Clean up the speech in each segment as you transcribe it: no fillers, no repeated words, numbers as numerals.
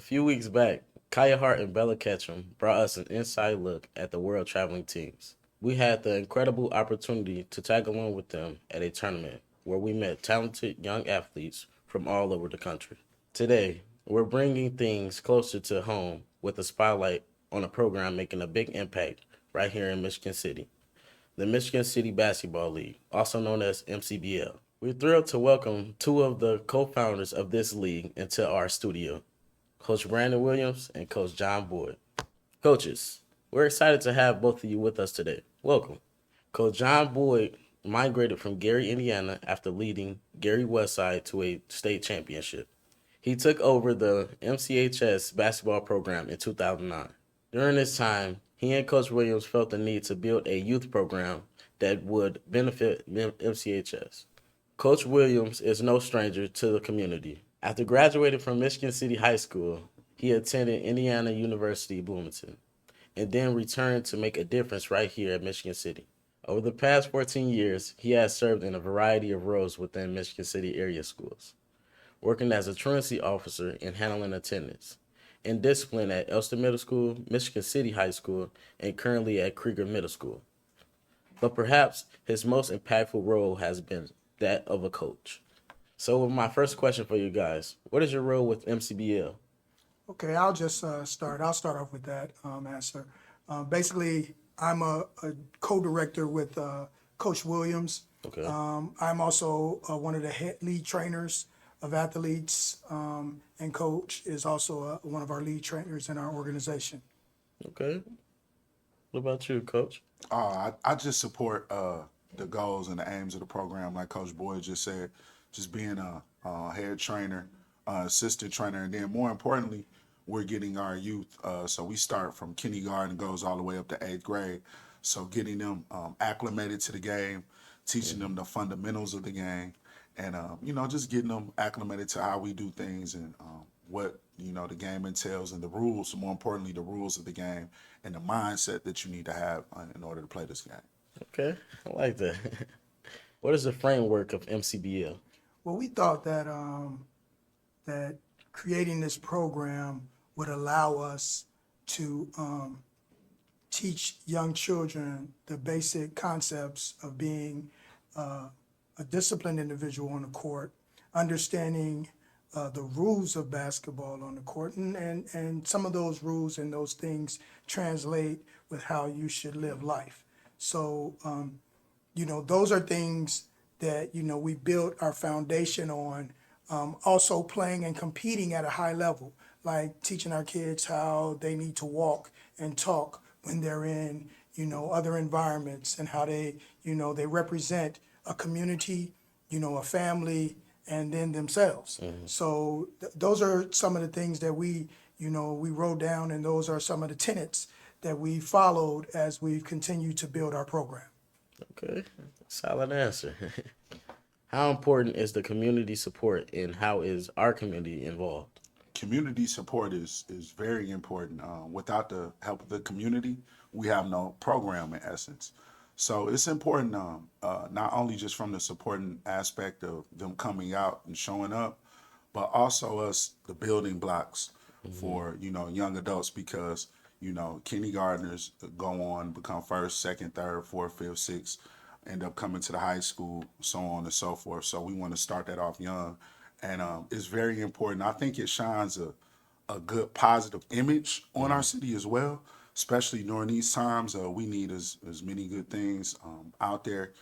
few weeks back, Kaya Hart and Bella Ketchum brought us an inside look at the world traveling teams. We had the incredible opportunity to tag along with them at a tournament where we met talented young athletes from all over the country. Today, we're bringing things closer to home with a spotlight on a program making a big impact right here in Michigan City, the Michigan City Basketball League, also known as MCBL. We're thrilled to welcome two of the co founders of this league into our studio, Coach Brandon Williams and Coach John Boyd. Coaches, we're excited to have both of you with us today. Welcome. Coach John Boyd migrated from Gary, Indiana after leading Gary Westside to a state championship. He took over the MCHS basketball program in 2009. During this time, he and Coach Williams felt the need to build a youth program that would benefit MCHS. Coach Williams is no stranger to the community. After graduating from Michigan City High School, he attended Indiana University Bloomington and then returned to make a difference right here at Michigan City. Over the past 14 years, he has served in a variety of roles within Michigan City area schools, working as a truancy officer and handling attendance, and discipline at Elston Middle School, Michigan City High School, and currently at Krieger Middle School. But perhaps his most impactful role has been that of a coach. So, my first question for you guys: what is your role with MCBL? Okay, I'll just start. I'll start off with that answer. Basically, I'm a co-director with Coach Williams. Okay. I'm also one of the head lead trainers of athletes, and Coach is also one of our lead trainers in our organization. Okay. What about you, Coach? I just support the goals and the aims of the program, like Coach Boyd just said, just being a head trainer, assistant trainer, and then more importantly, we're getting our youth. So we start from kindergarten, goes all the way up to eighth grade. So getting them acclimated to the game, teaching them the fundamentals of the game, and just getting them acclimated to how we do things and what the game entails and the rules. More importantly, the rules of the game and the mindset that you need to have in order to play this game. Okay, I like that. What is the framework of MCBL? Well, we thought that that creating this program would allow us to teach young children the basic concepts of being a disciplined individual on the court, understanding the rules of basketball on the court, and some of those rules and those things translate with how you should live life. So, those are things that, we built our foundation on. Also playing and competing at a high level, like teaching our kids how they need to walk and talk when they're in, other environments, and how they represent a community, a family, and then themselves. So those are some of the things that we wrote down, and those are some of the tenets that we followed as we've continued to build our program. Okay, solid answer. How important is the community support and how is our community involved? Community support is very important. Without the help of the community, we have no program in essence. So it's important, not only just from the supporting aspect of them coming out and showing up, but also us the building blocks for young adults, because kindergartners go on, become first, second, third, fourth, fifth, sixth, end up coming to the high school, so on and so forth. So we want to start that off young, and it's very important. I think it shines a good positive image on our city as well, especially during these times. We need as many good things out there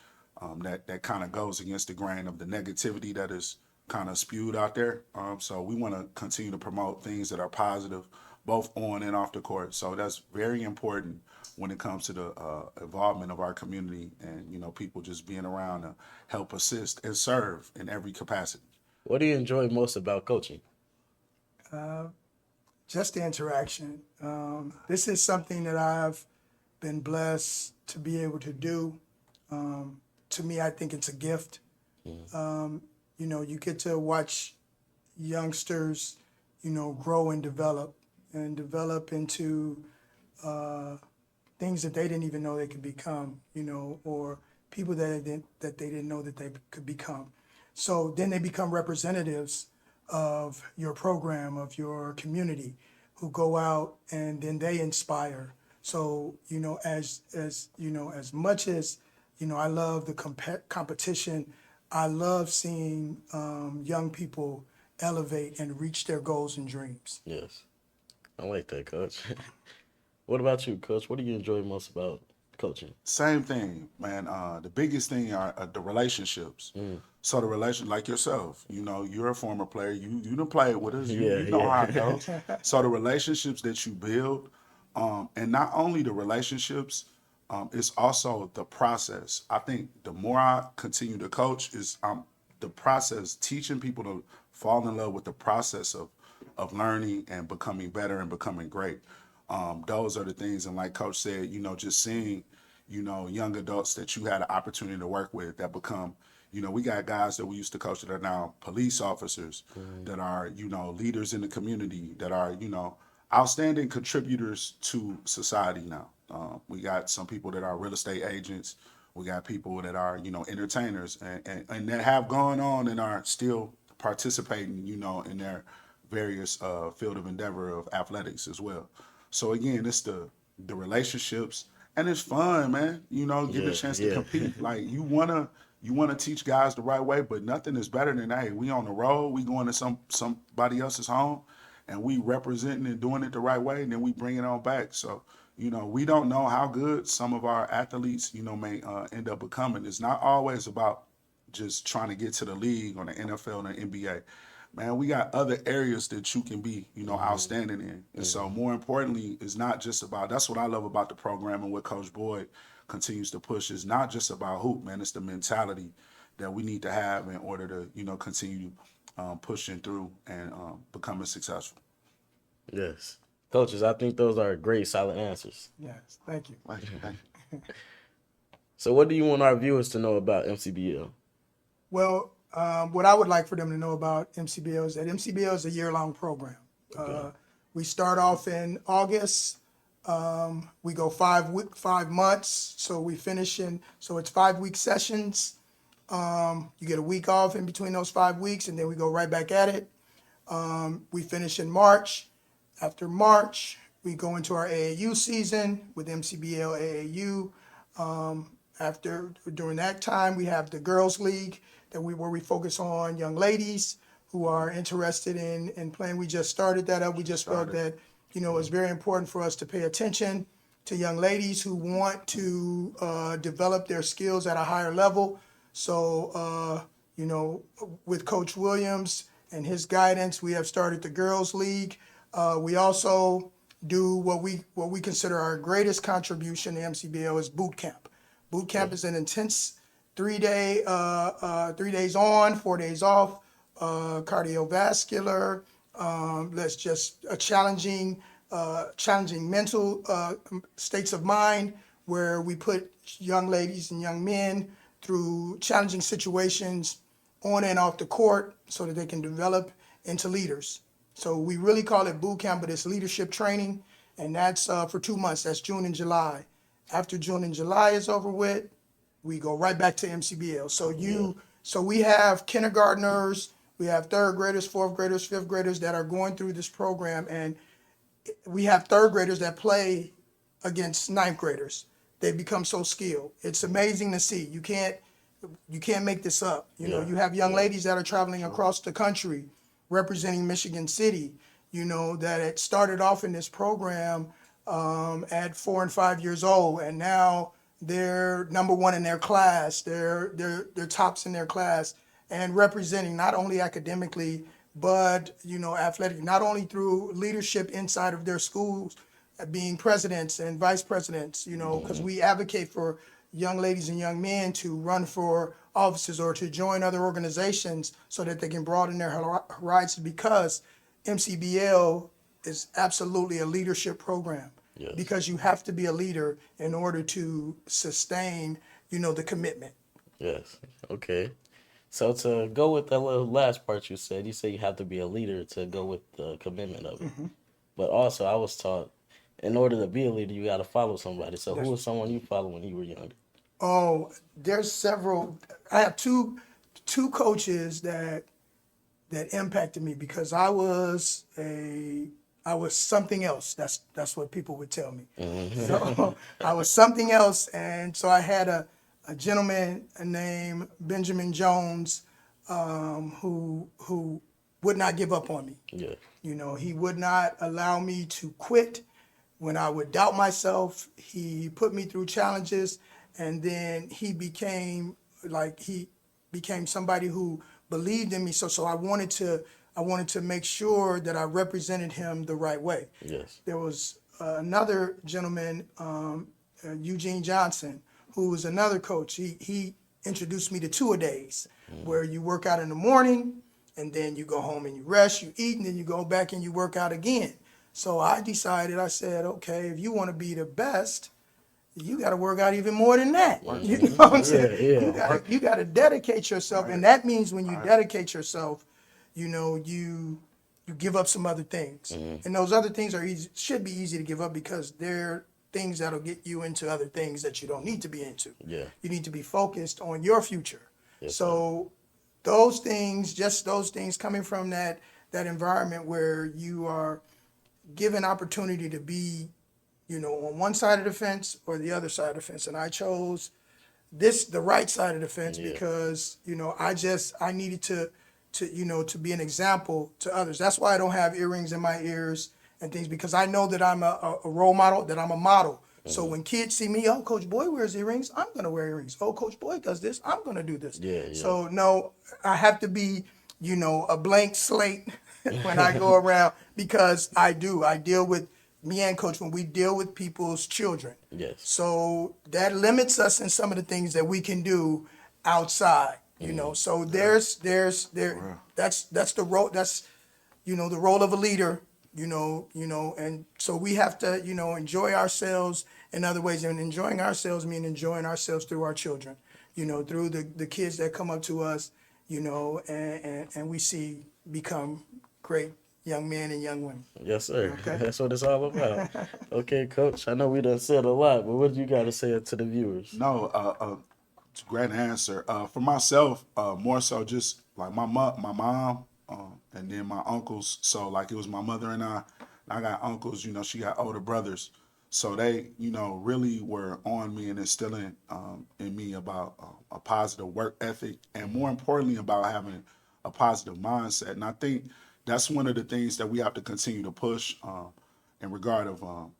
that kind of goes against the grain of the negativity that is kind of spewed out there. So we want to continue to promote things that are positive, both on and off the court. So that's very important when it comes to the involvement of our community and people just being around to help assist and serve in every capacity. What do you enjoy most about coaching? Just the interaction. This is something that I've been blessed to be able to do. To me, I think it's a gift. You get to watch youngsters, grow and develop into things that they didn't even know they could become, or people that they didn't know that they could become. So then they become representatives of your program, of your community, who go out and then they inspire. So, as much as, I love the competition, I love seeing young people elevate and reach their goals and dreams. Yes. I like that, Coach. What about you, Coach? What do you enjoy most about coaching? Same thing, man. The biggest thing are the relationships. So the relation, like yourself, you're a former player. You done played with us. You Yeah, you know how it yeah. goes. So the relationships that you build, and not only the relationships, it's also the process. I think the more I continue to coach, is the process, teaching people to fall in love with the process of learning and becoming better and becoming great. Those are the things, and like Coach said, just seeing, young adults that you had an opportunity to work with that become, we got guys that we used to coach that are now police officers, that are, leaders in the community, that are, outstanding contributors to society now. We got some people that are real estate agents. We got people that are, entertainers and that have gone on and are still participating, in their various field of endeavor of athletics as well. So again, it's the relationships, and it's fun, man. Getting a Yeah, chance to yeah. compete. Like you wanna teach guys the right way, but nothing is better than, hey, we on the road, we going to somebody else's home, and we representing and doing it the right way, and then we bring it on back. So we don't know how good some of our athletes, may end up becoming. It's not always about just trying to get to the league or the NFL and the NBA. Man, we got other areas that you can be, outstanding in. And so more importantly, it's not just about, that's what I love about the program and what Coach Boyd continues to push. Is not just about hoop, man. It's the mentality that we need to have in order to, continue pushing through and becoming successful. Yes. Coaches, I think those are great, solid answers. Yes, thank you. Thank you. So, what do you want our viewers to know about MCBL? Well, what I would like for them to know about MCBL is that MCBL is a year-long program. Okay. We start off in August. We go 5 months, so we finish in. So it's 5 week sessions. You get a week off in between those 5 weeks, and then we go right back at it. We finish in March. After March, we go into our AAU season with MCBL AAU. During that time, we have the Girls League where we focus on young ladies who are interested in playing. We just started that up. We just felt that it's very important for us to pay attention to young ladies who want to develop their skills at a higher level. So with Coach Williams and his guidance, we have started the Girls League. We also do what we consider our greatest contribution to MCBL is boot camp. Boot camp is an intense 3 days on, 4 days off, cardiovascular. That's just a challenging mental states of mind where we put young ladies and young men through challenging situations on and off the court so that they can develop into leaders. So we really call it boot camp, but it's leadership training, and that's for 2 months. That's June and July. After June and July is over with, we go right back to MCBL. So we have kindergartners, we have third graders, fourth graders, fifth graders that are going through this program, and we have third graders that play against ninth graders. They become so skilled. It's amazing to see. You can't make this up. You have young ladies that are traveling across the country representing Michigan City, that it started off in this program at 4 and 5 years old, and now they're number one in their class. They're tops in their class, and representing not only academically but athletic, not only through leadership inside of their schools, being presidents and vice presidents. Because we advocate for young ladies and young men to run for offices or to join other organizations so that they can broaden their horizons, because MCBL is absolutely a leadership program. Yes. Because you have to be a leader in order to sustain, the commitment. Yes. Okay. So to go with that little last part you said you have to be a leader to go with the commitment of it. But also I was taught in order to be a leader you got to follow somebody. So who was someone you followed when you were younger? Oh, there's several. I have two coaches that that impacted me because I was something else. That's what people would tell me. So I was something else, and so I had a gentleman named Benjamin Jones, who would not give up on me. Yeah. You know, he would not allow me to quit when I would doubt myself. He put me through challenges, and then he became somebody who believed in me. So I wanted to make sure that I represented him the right way. Yes. There was another gentleman, Eugene Johnson, who was another coach. He introduced me to two-a-days, where you work out in the morning, and then you go home and you rest, you eat, and then you go back and you work out again. So I said, okay, if you want to be the best, you got to work out even more than that. You know what I'm saying? Yeah. You got to dedicate yourself, and that means when you dedicate yourself, you give up some other things, and those other things should be easy to give up because they're things that'll get you into other things that you don't need to be into. Yeah. You need to be focused on your future. Yes, So those things, just those things coming from that environment where you are given opportunity to be, on one side of the fence or the other side of the fence. And I chose the right side of the fence because, I needed to be an example to others. That's why I don't have earrings in my ears and things, because I know that I'm a role model, that I'm a model. So when kids see me, oh, Coach Boyd wears earrings, I'm going to wear earrings. Oh, Coach Boyd does this, I'm going to do this. Yeah. So no, I have to be, a blank slate when I go around, because I deal with, me and Coach, when we deal with people's children. Yes. So that limits us in some of the things that we can do outside, So that's the role, that's, the role of a leader, and so we have to, enjoy ourselves in other ways. And enjoying ourselves means enjoying ourselves through our children, through the kids that come up to us, and we see become great young men and young women. Yes, sir. Okay. That's what it's all about. Okay, Coach. I know we done said a lot, but what do you got to say to the viewers? No, it's a great answer. For myself, more so just like my mom, and then my uncles. So like it was my mother and I. I got uncles. She got older brothers. So they, really were on me and instilling in me about a positive work ethic, and more importantly about having a positive mindset. And I think that's one of the things that we have to continue to push in regard of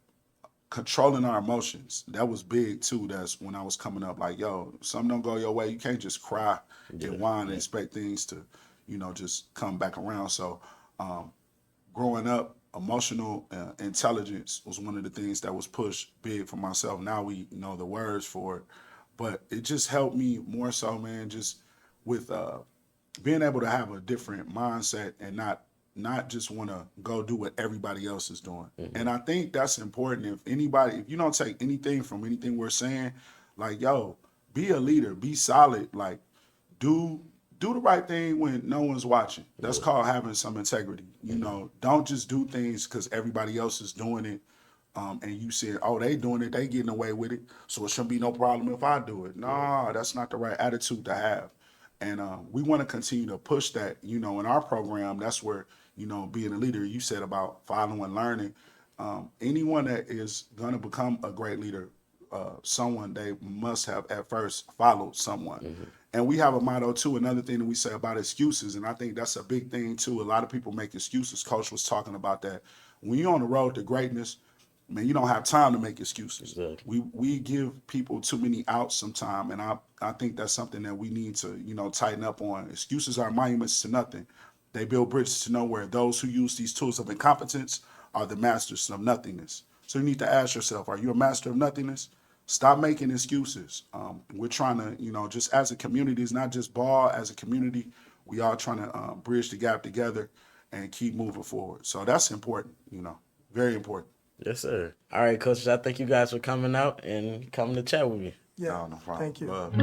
controlling our emotions. That was big too. That's when I was coming up, like, yo, something don't go your way, you can't just cry and whine and expect things to, just come back around. So growing up, emotional intelligence was one of the things that was pushed big for myself. Now we know the words for it, but it just helped me more so, man, just with being able to have a different mindset and not just want to go do what everybody else is doing. And I think that's important. If you don't take anything from anything we're saying, like, yo, be a leader, be solid, like do the right thing when no one's watching. That's called having some integrity. Don't just do things because everybody else is doing it. And you said, oh, they doing it, they getting away with it, so it shouldn't be no problem if I do it. Nah, that's not the right attitude to have. And we want to continue to push that, in our program. That's where, being a leader, you said about following and learning. Anyone that is going to become a great leader, someone they must have at first followed someone. And we have a motto too, another thing that we say about excuses, and I think that's a big thing too. A lot of people make excuses. Coach was talking about that. When you're on the road to greatness, man, you don't have time to make excuses. Exactly. We give people too many outs sometime, and I think that's something that we need to, tighten up on. Excuses are monuments to nothing. They build bridges to nowhere. Those who use these tools of incompetence are the masters of nothingness. So you need to ask yourself, are you a master of nothingness? Stop making excuses. We're trying to, just as a community, it's not just ball, as a community, we are trying to bridge the gap together and keep moving forward. So that's important, very important. Yes, sir. All right, coaches, I thank you guys for coming out and coming to chat with me. Yeah. No problem. Thank you. Love.